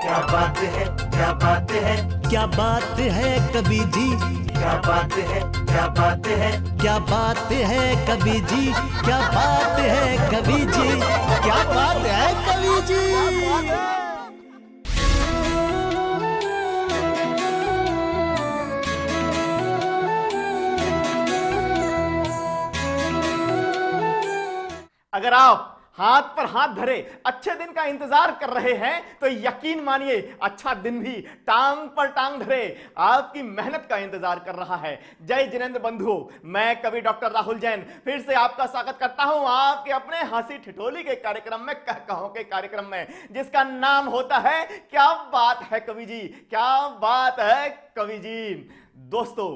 क्या बात है, क्या बात है, क्या बात है कवि जी, क्या बात है, क्या बात है, क्या बात है कवि जी, क्या बात है कवि जी, क्या बात है कवि जी। अगर आप हाथ पर हाथ धरे अच्छे दिन का इंतजार कर रहे हैं तो यकीन मानिए अच्छा दिन भी टांग पर टांग धरे आपकी मेहनत का इंतजार कर रहा है। जय जिनेंद्र बंधु, मैं कवि डॉक्टर राहुल जैन फिर से आपका स्वागत करता हूं आपके अपने हंसी ठिठोली के कार्यक्रम में, कहकहों के कार्यक्रम में, जिसका नाम होता है क्या बात है कवि जी, क्या बात है कवि जी। दोस्तों,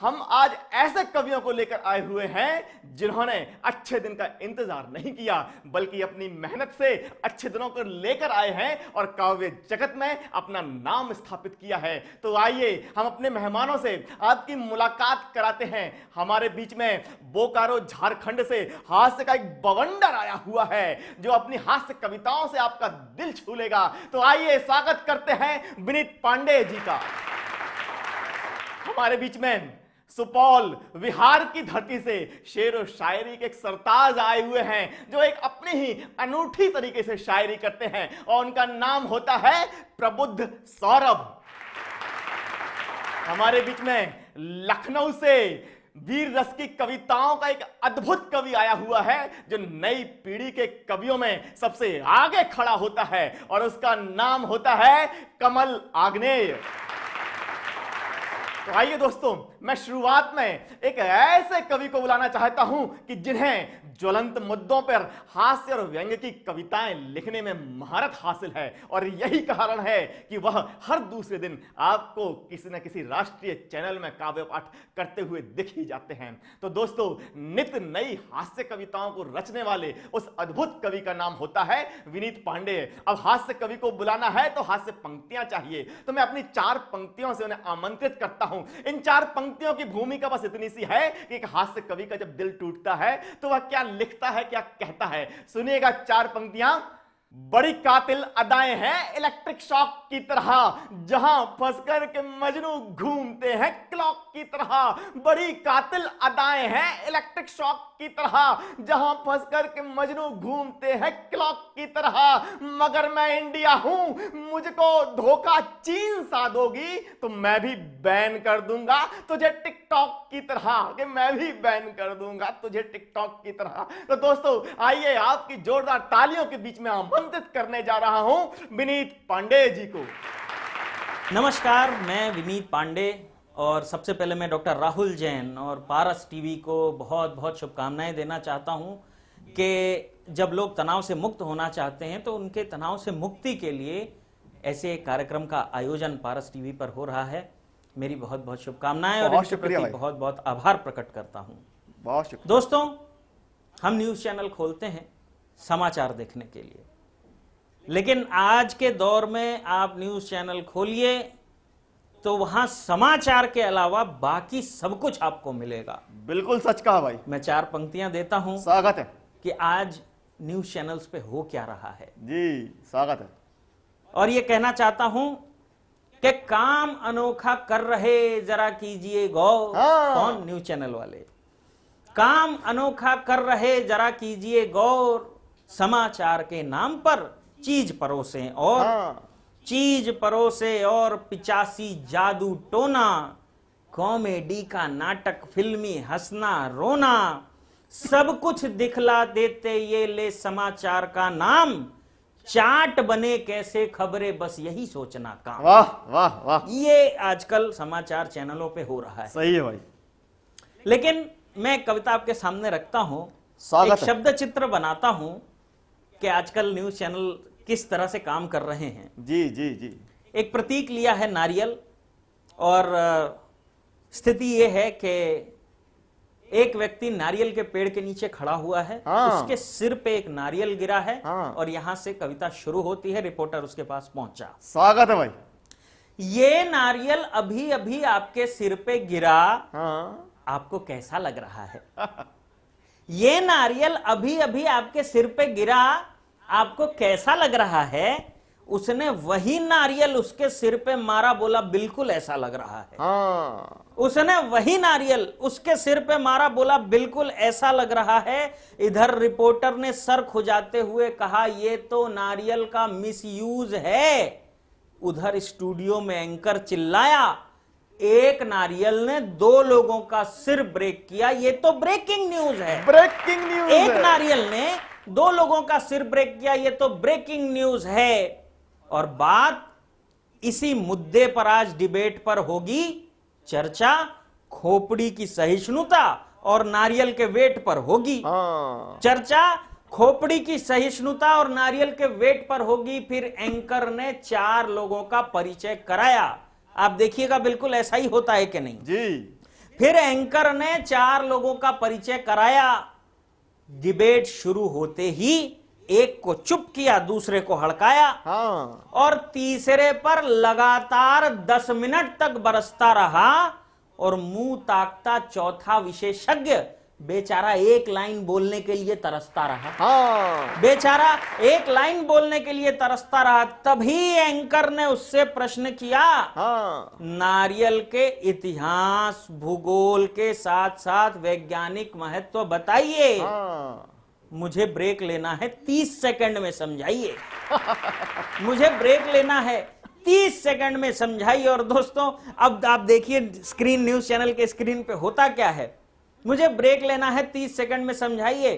हम आज ऐसे कवियों को लेकर आए हुए हैं जिन्होंने अच्छे दिन का इंतजार नहीं किया बल्कि अपनी मेहनत से अच्छे दिनों को लेकर आए हैं और काव्य जगत में अपना नाम स्थापित किया है। तो आइए हम अपने मेहमानों से आपकी मुलाकात कराते हैं। हमारे बीच में बोकारो झारखंड से हास्य का एक बवंडर आया हुआ है जो अपनी हास्य कविताओं से आपका दिल छू लेगा। तो आइए स्वागत करते हैं विनीत पांडे जी का। हमारे बीच में सुपौल बिहार की धरती से शेर और शायरी के एक सरताज आए हुए हैं जो एक अपनी ही अनूठी तरीके से शायरी करते हैं और उनका नाम होता है प्रबुद्ध सौरभ। हमारे बीच में लखनऊ से वीर रस की कविताओं का एक अद्भुत कवि आया हुआ है जो नई पीढ़ी के कवियों में सबसे आगे खड़ा होता है और उसका नाम होता है कमल आग्नेय। तो आइए दोस्तों, मैं शुरुआत में एक ऐसे कवि को बुलाना चाहता हूं कि जिन्हें ज्वलंत मुद्दों पर हास्य और व्यंग्य की कविताएं लिखने में महारत हासिल है और यही कारण है कि वह हर दूसरे दिन आपको किसी न किसी राष्ट्रीय चैनल में काव्य पाठ करते हुए दिख ही जाते हैं। तो दोस्तों, नित्य नई हास्य कविताओं को रचने वाले उस अद्भुत कवि का नाम होता है विनीत पांडे। अब हास्य कवि को बुलाना है तो हास्य पंक्तियां चाहिए, तो मैं अपनी 4 पंक्तियों से उन्हें आमंत्रित करता हूं। इन 4 पंक्तियों की भूमिका बस इतनी सी है कि एक हास्य कवि का जब दिल टूटता है तो वह क्या लिखता है, क्या कहता है। सुनिएगा 4 पंक्तियां। बड़ी कातिल अदाएं हैं इलेक्ट्रिक शॉक की तरह, जहां फंसकर के मजनू घूमते हैं क्लॉक की तरह। बड़ी कातिल अदाएं हैं इलेक्ट्रिक शॉक की तरह, जहां फंसकर के मजनू घूमते हैं क्लॉक की तरह। मगर मैं इंडिया हूं, मुझको धोखा चीन सा दोगी तो मैं भी बैन कर दूंगा तुझे टिकटॉक की तरह, कि मैं भी बैन कर दूंगा तुझे टिकटॉक की तरह। तो दोस्तों, आइए आपकी जोरदार तालियों के बीच में आमंत्रित करने जा रहा हूं विनीत पांडे जी को। नमस्कार, मैं विनीत पांडे और सबसे पहले मैं डॉक्टर राहुल जैन और पारस टीवी को बहुत बहुत शुभकामनाएं देना चाहता हूं कि जब लोग तनाव से मुक्त होना चाहते हैं तो उनके तनाव से मुक्ति के लिए ऐसे कार्यक्रम का आयोजन पारस टीवी पर हो रहा है। मेरी बहुत बहुत शुभकामनाएं और इनके प्रति बहुत बहुत आभार प्रकट करता हूं। बहुत शुक्रिया। दोस्तों, हम न्यूज चैनल खोलते हैं समाचार देखने के लिए, लेकिन आज के दौर में आप न्यूज चैनल खोलिए तो वहां समाचार के अलावा बाकी सब कुछ आपको मिलेगा। बिल्कुल सच कहा भाई। मैं 4 पंक्तियां देता हूं, स्वागत है कि आज न्यूज चैनल्स पे हो क्या रहा है जी। स्वागत है। और ये कहना चाहता हूं कि काम अनोखा कर रहे, जरा कीजिए गौर। कौन? न्यूज चैनल वाले। काम अनोखा कर रहे, जरा कीजिए गौर, समाचार के नाम पर चीज परोसे और चीज परोसे और 85 जादू टोना, कॉमेडी का नाटक, फिल्मी हंसना रोना, सब कुछ दिखला देते ये ले समाचार का नाम, चाट बने कैसे खबरें बस यही सोचना काम। वाह वाह वाह। ये आजकल समाचार चैनलों पे हो रहा है। सही है भाई। लेकिन मैं कविता आपके सामने रखता हूं, एक शब्द चित्र बनाता हूं कि आजकल न्यूज चैनल किस तरह से काम कर रहे हैं। जी जी जी। एक प्रतीक लिया है नारियल, और स्थिति यह है कि एक व्यक्ति नारियल के पेड़ के नीचे खड़ा हुआ है। उसके सिर पे एक नारियल गिरा है और यहां से कविता शुरू होती है। रिपोर्टर उसके पास पहुंचा। स्वागत है भाई। ये नारियल अभी अभी आपके सिर पे गिरा, आपको कैसा लग रहा है? ये नारियल अभी अभी आपके सिर पे गिरा, आपको कैसा लग रहा है? उसने वही नारियल उसके सिर पे मारा, बोला बिल्कुल ऐसा लग रहा है। हाँ, उसने वही नारियल उसके सिर पे मारा, बोला बिल्कुल ऐसा लग रहा है। इधर रिपोर्टर ने सर खुजाते हुए कहा ये तो नारियल का मिसयूज है। उधर स्टूडियो में एंकर चिल्लाया एक नारियल ने 2 लोगों का सिर ब्रेक किया, ये तो ब्रेकिंग न्यूज है। ब्रेकिंग न्यूज एक है। नारियल ने 2 लोगों का सिर ब्रेक किया, ये तो ब्रेकिंग न्यूज है। और बात इसी मुद्दे पर आज डिबेट पर होगी चर्चा, खोपड़ी की सहिष्णुता और नारियल के वेट पर होगी हाँ, चर्चा, खोपड़ी की सहिष्णुता और नारियल के वेट पर होगी। फिर एंकर ने 4 लोगों का परिचय कराया। आप देखिएगा बिल्कुल ऐसा ही होता है कि नहीं जी। फिर एंकर ने 4 लोगों का परिचय कराया। डिबेट शुरू होते ही एक को चुप किया, दूसरे को हड़काया हाँ, और तीसरे पर लगातार 10 मिनट तक बरसता रहा। और मुंह ताकता चौथा विशेषज्ञ बेचारा एक लाइन बोलने के लिए तरसता रहा। हाँ, बेचारा एक लाइन बोलने के लिए तरसता रहा। तभी एंकर ने उससे प्रश्न किया, हाँ, नारियल के इतिहास भूगोल के साथ साथ वैज्ञानिक महत्व बताइए। हाँ, मुझे ब्रेक लेना है, 30 सेकंड में समझाइए। मुझे ब्रेक लेना है, 30 सेकंड में समझाइए। और दोस्तों अब आप देखिए स्क्रीन, न्यूज चैनल के स्क्रीन पे होता क्या है, मुझे ब्रेक लेना है, 30 सेकंड में समझाइए।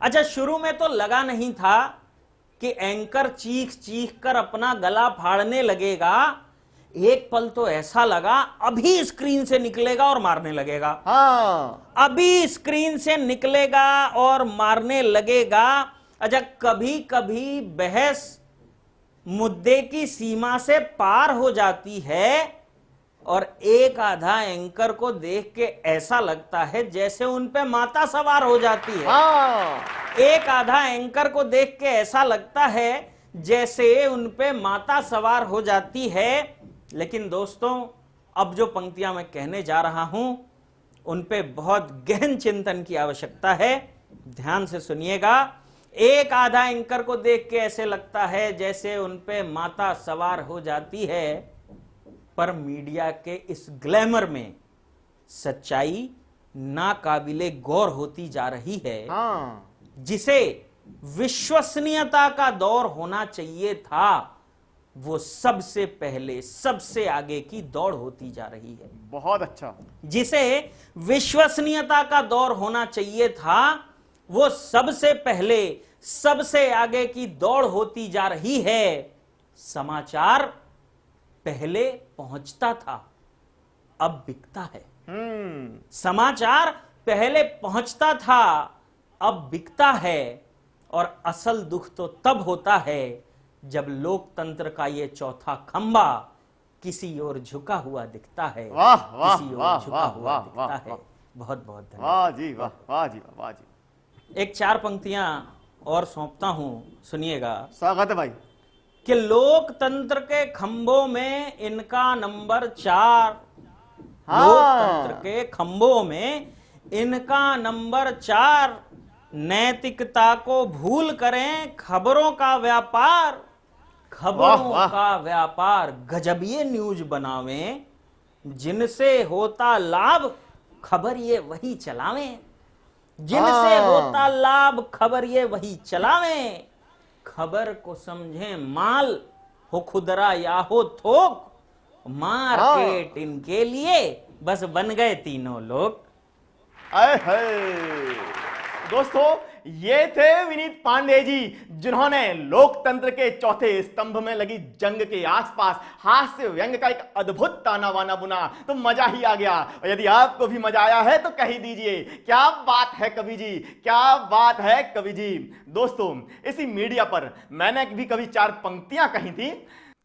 अच्छा, शुरू में तो लगा नहीं था कि एंकर चीख चीख कर अपना गला फाड़ने लगेगा। एक पल तो ऐसा लगा अभी स्क्रीन से निकलेगा और मारने लगेगा। हाँ, अभी स्क्रीन से निकलेगा और मारने लगेगा। अच्छा, कभी कभी बहस मुद्दे की सीमा से पार हो जाती है और एक आधा एंकर को देख के ऐसा लगता है जैसे उन पे माता सवार हो जाती है। हाँ, एक आधा एंकर को देख के ऐसा लगता है जैसे उन पे माता सवार हो जाती है। लेकिन दोस्तों, अब जो पंक्तियां मैं कहने जा रहा हूं उन पे बहुत गहन चिंतन की आवश्यकता है। ध्यान से सुनिएगा। एक आधा एंकर को देख के ऐसे लगता है जैसे उन पे माता सवार हो जाती है, पर मीडिया के इस ग्लैमर में सच्चाई नाकाबिले गौर होती जा रही है। हाँ, जिसे विश्वसनीयता का दौर होना चाहिए था, वो सबसे पहले सबसे आगे की दौड़ होती जा रही है। बहुत अच्छा। जिसे विश्वसनीयता का दौर होना चाहिए था, वो सबसे पहले सबसे आगे की दौड़ होती जा रही है। समाचार पहले पहुंचता था, अब बिकता है। समाचार पहले पहुंचता था, अब बिकता है। और असल दुख तो तब होता है जब लोकतंत्र का ये चौथा खंबा किसी ओर झुका हुआ दिखता है। वाह, वाह, किसी ओर वाह, झुका वाह, हुआ वाह, दिखता वाह, है। वाह। बहुत बहुत धन्यवाद। वाह जी वाह, वाह जी वाह, वाह जी। एक 4 पंक्तियां और सौंपता हूं, सुनिएगा। स्वागत है भाई। कि लोकतंत्र के खंभों में इनका नंबर 4। हाँ। लोकतंत्र के खंभों में इनका नंबर 4। नैतिकता को भूल करें खबरों का व्यापार। खबरों वाह, वाह। का व्यापार गजबिये न्यूज बनावें, जिनसे होता लाभ खबर ये वही चलावें। जिनसे हाँ। होता लाभ खबर ये वही चलावें। खबर को समझें माल, हो खुदरा या हो थोक, मार्केट इनके लिए बस बन गए तीनों लोग। आए हाय। दोस्तों, ये थे विनीत पांडे जी, जिन्होंने लोकतंत्र के चौथे स्तंभ में लगी जंग के आसपास हास्य व्यंग का एक अद्भुत ताना बाना बुना। तो मजा ही आ गया। और यदि आपको भी मजा आया है तो कह ही दीजिए, क्या बात है कवि जी, क्या बात है कवि जी। दोस्तों, इसी मीडिया पर मैंने भी कभी 4 पंक्तियां कही थी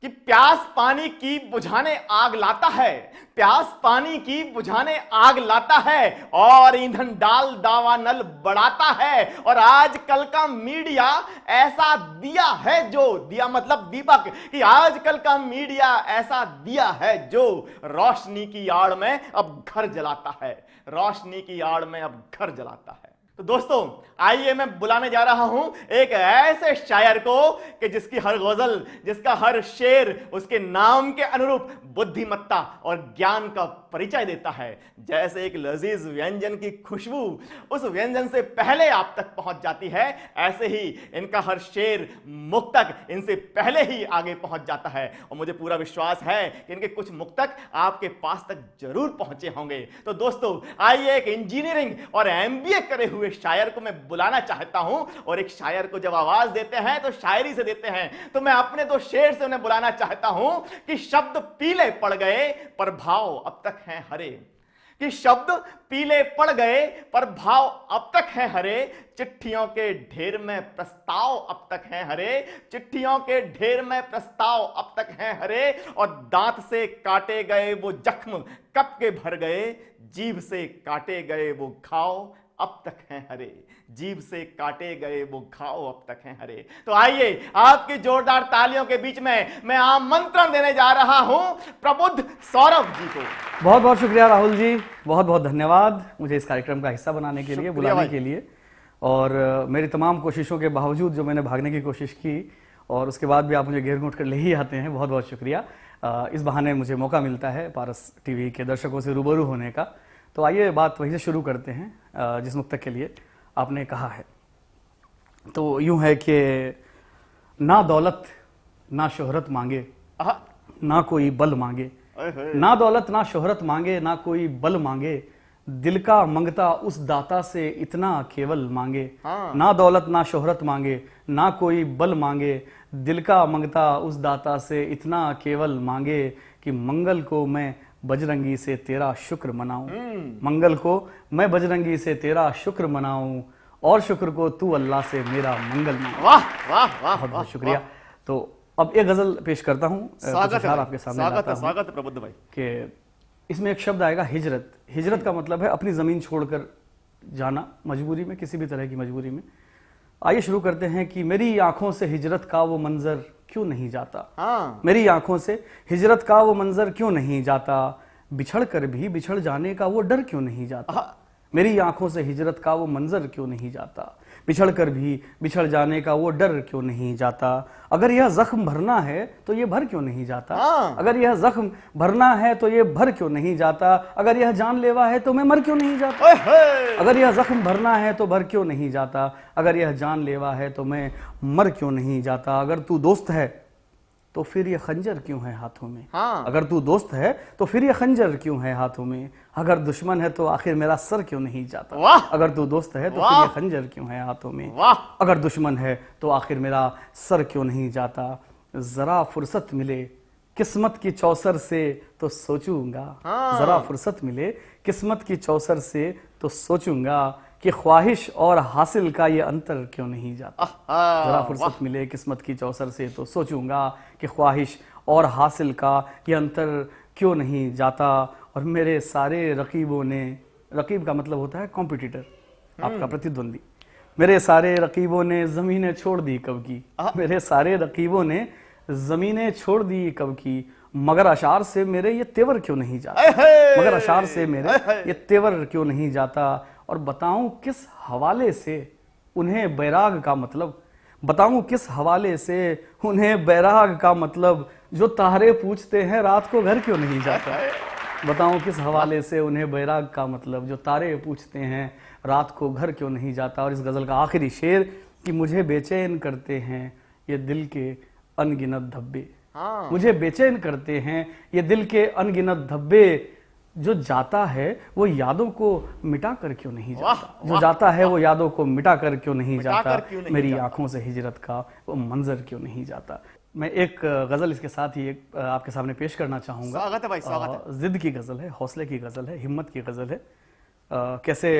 कि प्यास पानी की बुझाने आग लाता है, प्यास पानी की बुझाने आग लाता है, और ईंधन डाल दावानल बढ़ाता है। और आजकल का मीडिया ऐसा दिया है, जो दिया मतलब दीपक, कि आजकल का मीडिया ऐसा दिया है जो रोशनी की आड़ में अब घर जलाता है, रोशनी की आड़ में अब घर जलाता है। तो दोस्तों आइए मैं बुलाने जा रहा हूं एक ऐसे शायर को कि जिसकी हर गजल, जिसका हर शेर उसके नाम के अनुरूप बुद्धिमत्ता और ज्ञान का परिचय देता है। जैसे एक लजीज व्यंजन की खुशबू उस व्यंजन से पहले आप तक पहुंच जाती है, ऐसे ही इनका हर शेर मुक्तक इनसे पहले ही आगे पहुंच जाता है। और मुझे पूरा विश्वास है कि इनके कुछ मुक्तक आपके पास तक जरूर पहुंचे होंगे। तो दोस्तों आइए एक इंजीनियरिंग और एमबीए करे हुए शायर को मैं बुलाना चाहता हूं। और एक शायर को जब आवाज देते हैं तो शायरी से देते हैं, तो मैं अपने दो शेर से उन्हें बुलाना चाहता हूं कि शब्द पीले पड़ गए पर भाव अब तक हैं हरे। कि शब्द पीले पड़ गए पर भाव अब तक हैं हरे। चिट्ठियों के ढेर में प्रस्ताव अब तक हैं हरे। चिट्ठियों के ढेर में प्रस्ताव अब तक हैं हरे। और दांत से काटे गए वो जख्म कब के भर गए। जीभ से काटे गए वो घाव अब तक हैं हरे। जीभ से काटे गए वो घाव अब तक हैं हरे। तो आइए आपकी जोरदार तालियों के बीच में मैं आमंत्रण देने जा रहा हूं प्रबुद्ध सौरभ जी को। बहुत बहुत शुक्रिया राहुल जी, बहुत बहुत धन्यवाद मुझे इस कार्यक्रम का हिस्सा बनाने के लिए, बुलाने के लिए। और मेरी तमाम कोशिशों के बावजूद जो मैंने भागने की कोशिश की और उसके बाद भी आप मुझे घेर घूंट कर ले ही आते हैं, बहुत बहुत शुक्रिया। इस बहाने मुझे मौका मिलता है पारस टीवी के दर्शकों से रूबरू होने का। तो आइए बात वहीं से शुरू करते हैं जिस मुक्तक के लिए आपने कहा है। तो यूं है कि ना दौलत ना शोहरत मांगे, ना कोई बल मांगे। ना दौलत ना शोहरत मांगे, ना कोई बल मांगे। दिल का मंगता उस दाता से इतना केवल मांगे। ना दौलत ना शोहरत मांगे, ना कोई बल मांगे। दिल का मंगता उस दाता से इतना केवल मांगे कि मंगल को मैं बजरंगी से तेरा शुक्र मनाऊं। मंगल को मैं बजरंगी से तेरा शुक्र मनाऊं और शुक्र को तू अल्लाह से मेरा मंगल मांग। वाह वाह वाह, बहुत बहुत शुक्रिया। तो अब एक गजल पेश करता हूं, स्वागत है आपके सामने लाता हूं स्वागत है प्रबुद्ध भाई। कि इसमें एक शब्द आएगा हिजरत। हिजरत का मतलब है अपनी जमीन छोड़कर जाना, मजबूरी में, किसी भी तरह की मजबूरी में। आइए शुरू करते हैं कि मेरी आंखों से हिजरत का वो मंजर क्यों नहीं जाता। मेरी आंखों से हिजरत का वो मंजर क्यों नहीं जाता। बिछड़ कर भी बिछड़ जाने का वो डर क्यों नहीं जाता। मेरी आंखों से हिजरत का वो मंजर क्यों नहीं जाता। बिछड़ कर भी बिछड़ जाने का वो डर क्यों नहीं जाता। अगर यह जख्म भरना है तो ये भर क्यों नहीं जाता। अगर यह जख्म भरना है तो ये भर क्यों नहीं जाता। अगर यह जानलेवा है तो मैं मर क्यों नहीं जाता। अगर यह जख्म भरना है तो भर क्यों नहीं जाता। अगर यह जानलेवा है तो मैं मर क्यों नहीं जाता। अगर तू दोस्त है तो फिर ये खंजर क्यों है हाथों में। अगर तू दोस्त है तो फिर ये खंजर क्यों है हाथों में। अगर दुश्मन है तो आखिर मेरा सर क्यों नहीं जाता। अगर तू दोस्त है तो फिर ये खंजर क्यों है हाथों में। अगर दुश्मन है तो आखिर मेरा सर क्यों नहीं जाता। जरा फुर्सत मिले किस्मत की चौसर से तो सोचूंगा। जरा फुर्सत मिले किस्मत की चौसर से तो सोचूंगा कि ख्वाहिश और हासिल का ये अंतर क्यों नहीं जाता। जरा फुर्सत मिले किस्मत की चौसर से तो सोचूंगा कि ख्वाहिश और हासिल का ये अंतर क्यों नहीं जाता। और मेरे सारे रकीबों ने, रकीब का मतलब होता है कॉम्पिटिटर, आपका प्रतिद्वंदी। मेरे सारे रकीबों ने जमीनें छोड़ दी कब की। मेरे सारे रकीबों ने जमीनें छोड़ दी कब की। मगर अशार से मेरे ये तेवर क्यों नहीं जाता। मगर अशार से मेरे ये तेवर क्यों नहीं जाता। और बताऊं किस हवाले से उन्हें बैराग का मतलब। बताऊं किस हवाले से उन्हें बैराग का मतलब। जो तारे पूछते हैं रात को घर क्यों नहीं जाता। बताऊं किस हवाले से उन्हें बैराग का मतलब। जो तारे पूछते हैं रात को घर क्यों नहीं जाता। और इस गजल का आखिरी शेर कि मुझे बेचैन करते हैं ये दिल के अनगिनत धब्बे। मुझे बेचैन करते हैं ये दिल के अनगिनत धब्बे। जो जाता है वो यादों को मिटा कर क्यों नहीं जाता। जो जाता है वो यादों को मिटा कर क्यों नहीं जाता। मेरी आंखों से हिजरत का वो मंजर क्यों नहीं जाता। मैं एक गजल इसके साथ ही एक आपके सामने पेश करना चाहूंगा। स्वागत है भाई, स्वागत है। जिद की गजल है, हौसले की गजल है, हिम्मत की गजल है। कैसे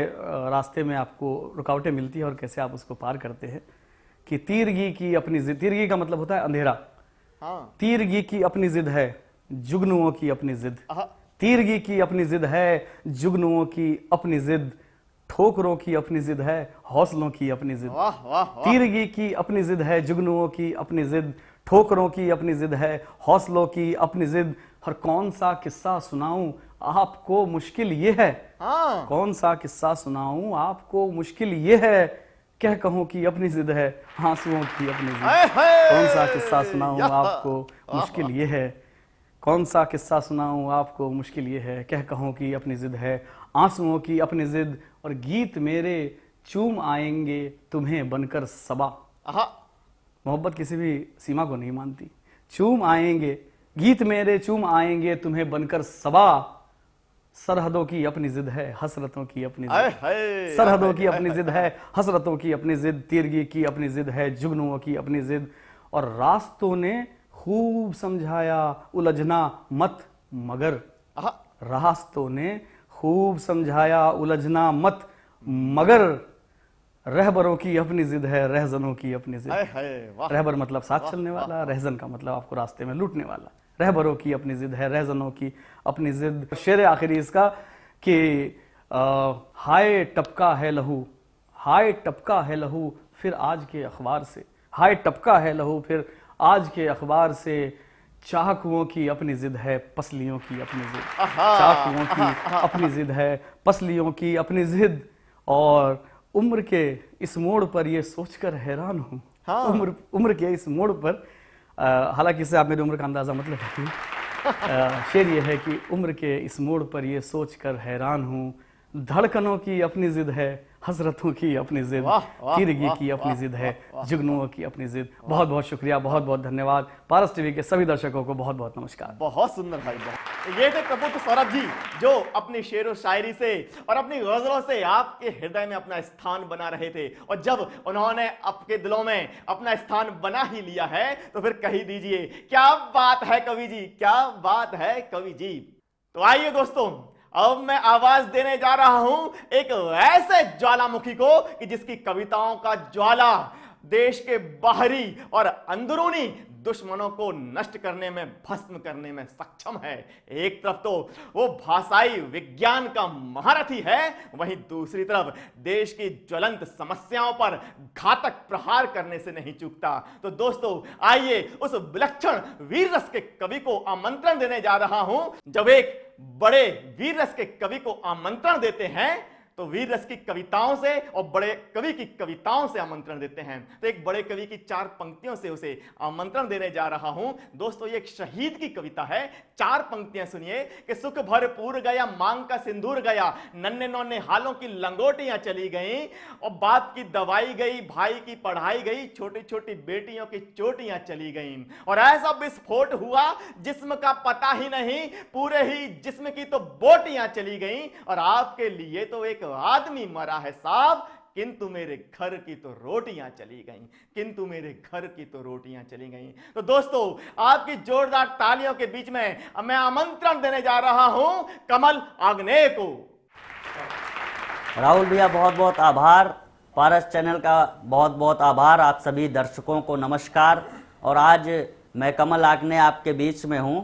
रास्ते में आपको रुकावटें मिलती है और कैसे आप उसको पार करते हैं। कि तीरगी की अपनी जिद, तीरगी का मतलब होता है अंधेरा। तीरगी की अपनी जिद है जुगनुओं की अपनी जिद। तीरगी की अपनी जिद है जुगनुओं की अपनी जिद। ठोकरों की अपनी जिद है हौसलों की अपनी जिद। तीरगी की अपनी जिद है जुगनुओं की अपनी जिद। ठोकरों की अपनी जिद है, हौसलों की अपनी जिद। और कौन सा किस्सा सुनाऊं आपको मुश्किल ये है, कौन सा किस्सा सुनाऊं आपको मुश्किल ये है, कह कहूं कि अपनी जिद है, आंसुओं की अपनी जिद। कौन सा किस्सा सुनाऊं आपको मुश्किल ये है, कौन सा किस्सा सुनाऊं आपको मुश्किल ये है, कह कहूं कि अपनी जिद है, आंसुओं की अपनी जिद। और गीत मेरे चूम आएंगे तुम्हें बनकर सबा। मोहब्बत किसी भी सीमा को नहीं मानती। चूम आएंगे, गीत मेरे चूम आएंगे तुम्हें बनकर सबा। सरहदों की अपनी जिद है, हसरतों की अपनी जिद। सरहदों की अपनी जिद है, हसरतों की अपनी जिद। तीरगी की अपनी जिद है, जुगनुओं की अपनी जिद। और रास्तों ने खूब समझाया उलझना मत मगर। रास्तों ने खूब समझाया उलझना मत मगर। रहबरों की अपनी जिद है, रहजनों की अपनी जिद। रहबर मतलब साथ चलने वाला, रहजन का मतलब आपको रास्ते में लूटने वाला। रहबरों की अपनी जिद है, रहजनों की अपनी जिद। शेर आखिरी इसका कि हाय टपका है लहू, हाय टपका है लहू फिर आज के अखबार से। हाय टपका है लहू फिर आज के अखबार से। चाकुओं की अपनी जिद है, पसलियों की अपनी जिद। चाकुओं की अपनी जिद है, पसलियों की अपनी जिद। और उम्र के इस मोड़ पर ये सोचकर हैरान हूँ, उम्र के इस मोड़ पर, हालांकि इससे आप मेरी उम्र का अंदाजा मत लगाइए। शेर ये है कि उम्र के इस मोड़ पर ये सोचकर हैरान हूँ, धड़कनों की अपनी जिद है, हसरतों की अपनी जिद। तीरगी की अपनी जिद है, जुगनुओं की अपनी जिद। बहुत बहुत शुक्रिया, बहुत बहुत धन्यवाद। पारस टीवी के सभी दर्शकों को बहुत बहुत नमस्कार। बहुत सुंदर भाई, बहुत। ये थे कपूर सौरभ जी, जो अपनी शेर व शायरी से और अपनी गजलों से आपके हृदय में अपना स्थान बना रहे थे। और जब उन्होंने आपके दिलों में अपना स्थान बना ही लिया है तो फिर कह ही दीजिए क्या बात है कवि जी, क्या बात है कवि जी। तो आइए दोस्तों, अब मैं आवाज देने जा रहा हूं एक ऐसे ज्वालामुखी को कि जिसकी कविताओं का ज्वाला देश के बाहरी और अंदरूनी दुश्मनों को नष्ट करने में, भस्म करने में सक्षम है। एक तरफ तो वो भाषाई विज्ञान का महारथी है, वहीं दूसरी तरफ देश की ज्वलंत समस्याओं पर घातक प्रहार करने से नहीं चूकता। तो दोस्तों आइए उस विलक्षण वीर रस के कवि को आमंत्रण देने जा रहा हूं। जब एक बड़े वीर रस के कवि को आमंत्रण देते हैं तो वीर रस की कविताओं से और बड़े कवि की कविताओं से आमंत्रण देते हैं। तो एक बड़े कवि की 4 पंक्तियों से उसे आमंत्रण देने जा रहा हूं। दोस्तों ये एक शहीद की कविता है। 4 पंक्तियां सुनिए कि सुख भरपूर गया, मांग का सिंदूर गया, नन्हे नौने हालों की लंगोटियां चली गईं, और बाप की दवाई गई, भाई की पढ़ाई गई, छोटी छोटी बेटियों की चोटियां चली गईं। और ऐसा विस्फोट हुआ जिस्म का पता ही नहीं, पूरे ही जिस्म की तो बोटियां चली गईं। और आपके लिए तो एक आदमी मरा है साहब, किंतु मेरे घर की तो रोटियां चली गईं, किंतु मेरे घर की तो रोटियां चली गईं। तो दोस्तों आपकी जोरदार तालियों के बीच में मैं आमंत्रण देने जा रहा हूं कमल आग्नेय को। राहुल भैया बहुत बहुत आभार, पारस चैनल का बहुत बहुत आभार, आप सभी दर्शकों को नमस्कार। और आज मैं कमल आग्नेय आपके बीच में हूं।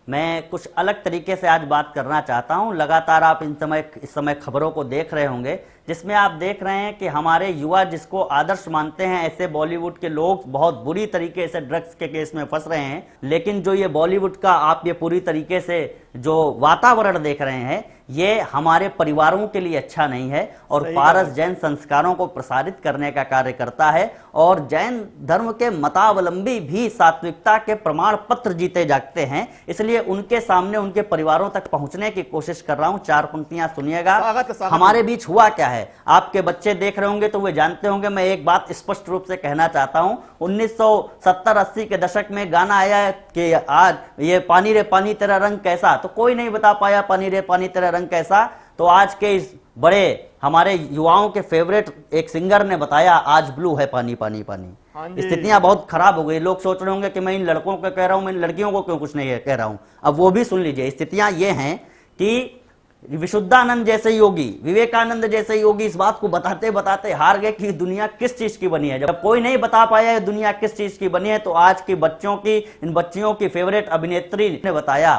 मैं कुछ अलग तरीके से आज बात करना चाहता हूं। लगातार आप इस समय खबरों को देख रहे होंगे, जिसमें आप देख रहे हैं कि हमारे युवा जिसको आदर्श मानते हैं, ऐसे बॉलीवुड के लोग बहुत बुरी तरीके से ड्रग्स के केस में फंस रहे हैं। लेकिन जो ये बॉलीवुड का आप ये पूरी तरीके से जो वातावरण देख रहे हैं, ये हमारे परिवारों के लिए अच्छा नहीं है। और पारस जैन संस्कारों को प्रसारित करने का कार्य करता है, और जैन धर्म के मतावलंबी भी सात्विकता के प्रमाण पत्र जीते जागते हैं। इसलिए उनके सामने, उनके परिवारों तक पहुंचने की कोशिश कर रहा हूं। 4 पंक्तियां सुनिएगा। हमारे बीच हुआ क्या है, आपके बच्चे देख रहे होंगे तो वे जानते होंगे। मैं एक बात स्पष्ट रूप से कहना चाहता हूं। 1970-80 के दशक में गाना आया कि आज ये पानी रे पानी तेरा रंग कैसा, तो कोई नहीं बता पाया पानी रे पानी तेरा रंग कैसा। तो आज के इस बड़े हमारे युवाओं के फेवरेट एक सिंगर ने बताया, आज ब्लू है पानी पानी पानी। स्थितियां बहुत खराब हो गई। लोग सोच रहे होंगे कि मैं इन लड़कों को कह रहा हूं, मैं इन लड़कियों को क्यों कुछ नहीं कह रहा हूं। अब वो भी सुन लीजिए। स्थितियां ये हैं कि विशुद्धानंद जैसे योगी, विवेकानंद जैसे योगी इस बात को बताते बताते हार गए कि दुनिया किस चीज की बनी है। जब कोई नहीं बता पाया ये दुनिया किस चीज की बनी है, तो आज की बच्चों की, इन बच्चियों की फेवरेट अभिनेत्री ने बताया,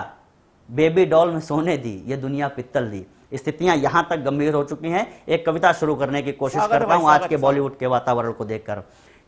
बेबी डॉल में सोने दी, ये दुनिया पित्तल दी। स्थितियां यहां तक गंभीर हो चुकी हैं। एक कविता शुरू करने की कोशिश करता हूं आज के बॉलीवुड के वातावरण को देखकर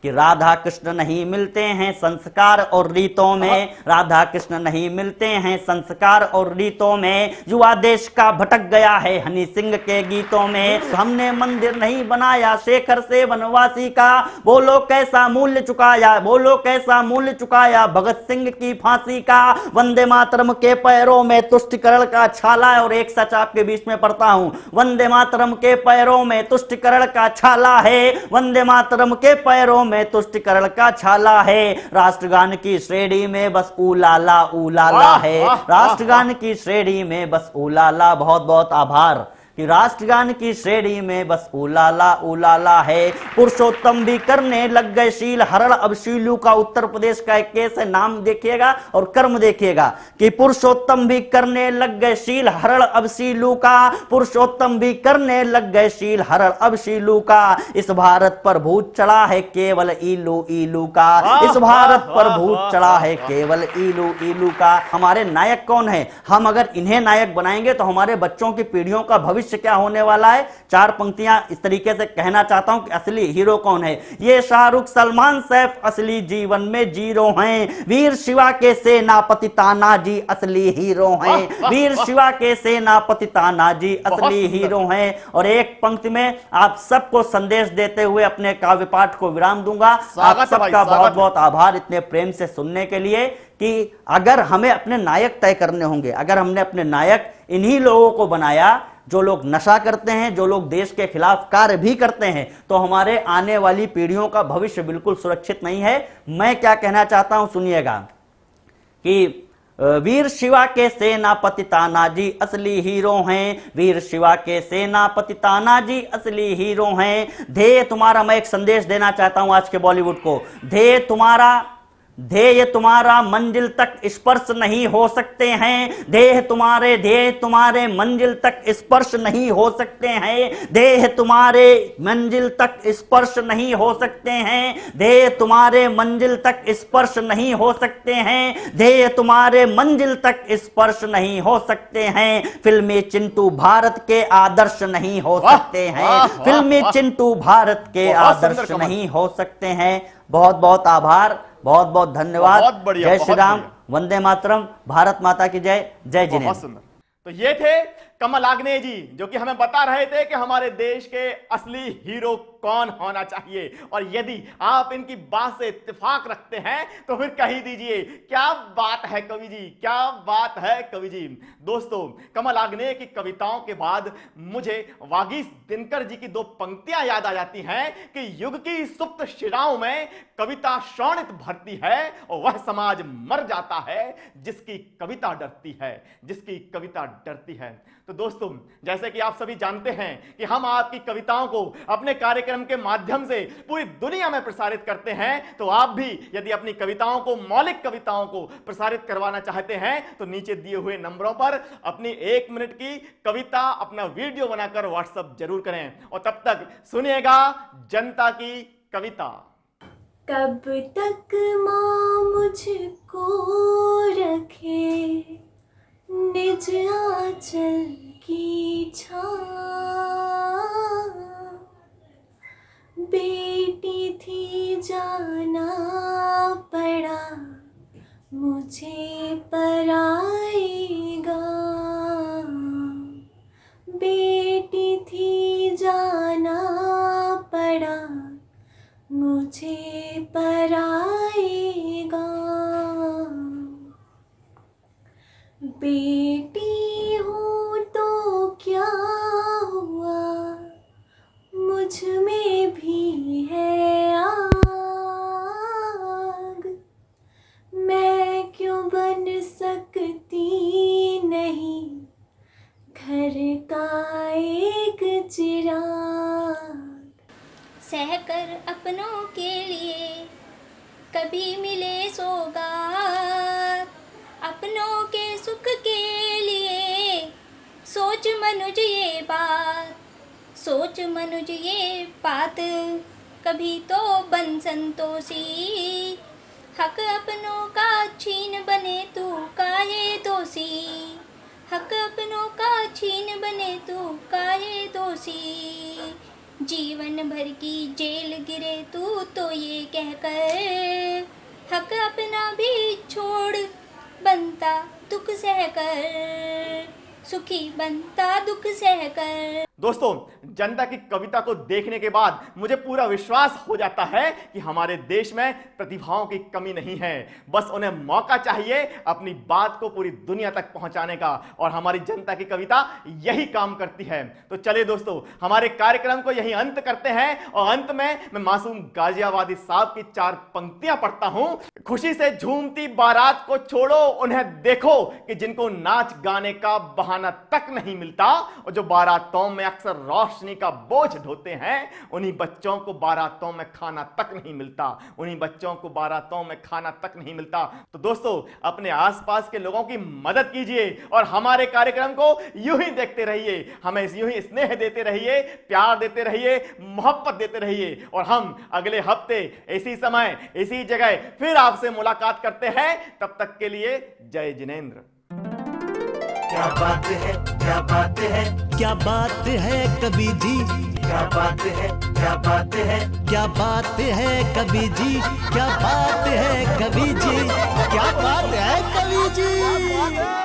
कि राधा कृष्ण नहीं मिलते हैं संस्कार और रीतों में, राधा कृष्ण नहीं मिलते हैं संस्कार और रीतों में, युवा देश का भटक गया है हनी सिंह के गीतों में। हमने मंदिर नहीं बनाया शेखर से वनवासी का, बोलो कैसा मूल्य चुकाया, बोलो कैसा मूल्य चुकाया भगत सिंह की फांसी का। वंदे मातरम के पैरों में तुष्टिकरण का छाला है, और एक सच आपके बीच में पढ़ता हूं, वंदे मातरम के पैरों में तुष्टिकरण का छाला है, वंदे मातरम के पैरों में तुष्टिकरण का छाला है। राष्ट्रगान की श्रेणी में बस उलाला उलाला है, राष्ट्रगान की श्रेणी में बस उलाला। बहुत बहुत आभार कि राष्ट्रगान की श्रेणी में बस उलाला उलाला है। पुरुषोत्तम भी करने लग गए शील हरण अब शीलू का उत्तर प्रदेश का एक केस है, नाम देखिएगा और कर्म देखिएगा कि पुरुषोत्तम भी करने लग गए शील हरण अब शीलू का, पुरुषोत्तम भी करने लग गए शील हरण अब शीलू का। इस भारत पर भूत चढ़ा है केवल ईलू ईलू का, इस भारत पर भूत चढ़ा है केवल ईलू ईलू का। हमारे नायक कौन है? हम अगर इन्हें नायक बनाएंगे तो हमारे बच्चों की पीढ़ियों का भविष्य क्या होने वाला है। चार पंक्तियां इस तरीके से कहना चाहता हूं कि असली हीरो कौन है। ये शाहरुख सलमान सैफ असली जीवन में जीरो हैं, वीर शिवा के सेनापति तानाजी असली हीरो हैं, वीर शिवा के सेनापति तानाजी असली हीरो हैं। और एक पंक्ति में आप सबको संदेश देते हुए अपने काव्य पाठ को विराम दूंगा। आप सबका बहुत बहुत आभार इतने प्रेम से सुनने के लिए कि अगर हमें अपने नायक तय करने होंगे, अगर हमने अपने नायक इन्हीं लोगों को बनाया जो लोग नशा करते हैं, जो लोग देश के खिलाफ कार्य भी करते हैं, तो हमारे आने वाली पीढ़ियों का भविष्य बिल्कुल सुरक्षित नहीं है। मैं क्या कहना चाहता हूं सुनिएगा कि वीर शिवा के सेनापति तानाजी असली हीरो हैं, वीर शिवा के सेनापति तानाजी असली हीरो हैं। ध्येय तुम्हारा, मैं एक संदेश देना चाहता हूं आज के बॉलीवुड को, ध्येय तुम्हारा मंजिल तक स्पर्श नहीं हो सकते हैं, ध्येय तुम्हारे मंजिल तक स्पर्श नहीं हो सकते हैं, ध्येय तुम्हारे मंजिल तक स्पर्श नहीं हो सकते हैं, ध्येय तुम्हारे मंजिल तक स्पर्श नहीं हो सकते हैं, ध्येय तुम्हारे मंजिल तक स्पर्श नहीं हो सकते हैं। फिल्मी चिंटू भारत के आदर्श नहीं हो सकते हैं, फिल्मी चिंटू भारत के आदर्श नहीं हो सकते हैं। बहुत बहुत आभार, बहुत बहुत धन्यवाद। बहुत बढ़िया, जय बहुत श्री राम, बढ़िया। वंदे मातरम, भारत माता की जय, जय जिनेन्द्र। बहुत सुंदर। तो ये थे कमल आग्नेय जी जो कि हमें बता रहे थे कि हमारे देश के असली हीरो कौन होना चाहिए। और यदि आप इनकी बात से इत्तेफाक रखते हैं तो फिर कह ही दीजिए क्या बात है कवि जी, क्या बात है कवि जी। दोस्तों, कमल आग्नेय की कविताओं के बाद मुझे वागीश दिनकर जी की दो पंक्तियां याद आ जाती हैं कि युग की सुप्त शिराओं में कविता शोणित भरती है और वह समाज मर जाता है जिसकी कविता डरती है, जिसकी कविता डरती है। तो दोस्तों, जैसे कि आप सभी जानते हैं कि हम आपकी कविताओं को अपने कार्यक्रम के माध्यम से पूरी दुनिया में प्रसारित करते हैं, तो आप भी यदि अपनी कविताओं को, मौलिक कविताओं को प्रसारित करवाना चाहते हैं तो नीचे दिए हुए नंबरों पर अपनी 1 मिनट की कविता, अपना वीडियो बनाकर व्हाट्सएप जरूर करें। और तब तक सुनिएगा जनता की कविता। कब तक माँ मुझको रखे निज आंचल की छाँव, बेटी थी जाना पड़ा मुझे पराई गाँव, बेटी थी जाना पड़ा मुझे पराई गाँव। बेटी हूँ तो क्या हुआ, मुझ में भी है आग, मैं क्यों बन सकती नहीं घर का एक चिराग। सहकर अपनों के लिए कभी मिले सौगात, अपनों के सुख के लिए सोच मनुज ये बात, सोच मनुज ये बात, कभी तो बन संतोषी, हक अपनों का छीन बने तू काहे दोषी, हक अपनों का छीन बने तू काहे दोषी। जीवन भर की जेल गिरे तू तो ये कहकर हक अपना भी छोड़ बनता दुख सहकर, सुखी बनता दुख सहकर। दोस्तों, जनता की कविता को देखने के बाद मुझे पूरा विश्वास हो जाता है कि हमारे देश में प्रतिभाओं की कमी नहीं है। बस उन्हें मौका चाहिए अपनी बात को पूरी दुनिया तक पहुंचाने का, और हमारी जनता की कविता यही काम करती है। तो चलिए दोस्तों, हमारे कार्यक्रम को यही अंत करते हैं, और अंत में मैं मासूम गाजियाबादी साहब की 4 पंक्तियां पढ़ता हूं। खुशी से झूमती बारात को छोड़ो, उन्हें देखो कि जिनको नाच गाने का बहाना तक नहीं मिलता, और जो बारातों में अक्सर रोशनी का बोझ ढोते हैं, उन्हीं बच्चों को बारातों में खाना तक नहीं मिलता, उन्हीं बच्चों को बारातों में खाना तक नहीं मिलता। तो दोस्तों, अपने आसपास के लोगों की मदद कीजिए और हमारे कार्यक्रम को यूं ही देखते रहिए, हमें यूं ही स्नेह देते रहिए, प्यार देते रहिए, मोहब्बत देते रहिए, और हम अगले हफ्ते इसी समय इसी जगह फिर आपसे मुलाकात करते हैं। तब तक के लिए जय जिनेंद्र। क्या बात है, क्या बात है, क्या बात है कवि जी, क्या बात है, क्या बात है, क्या बात है कवि जी, क्या बात है कवि जी, क्या बात है कवि जी।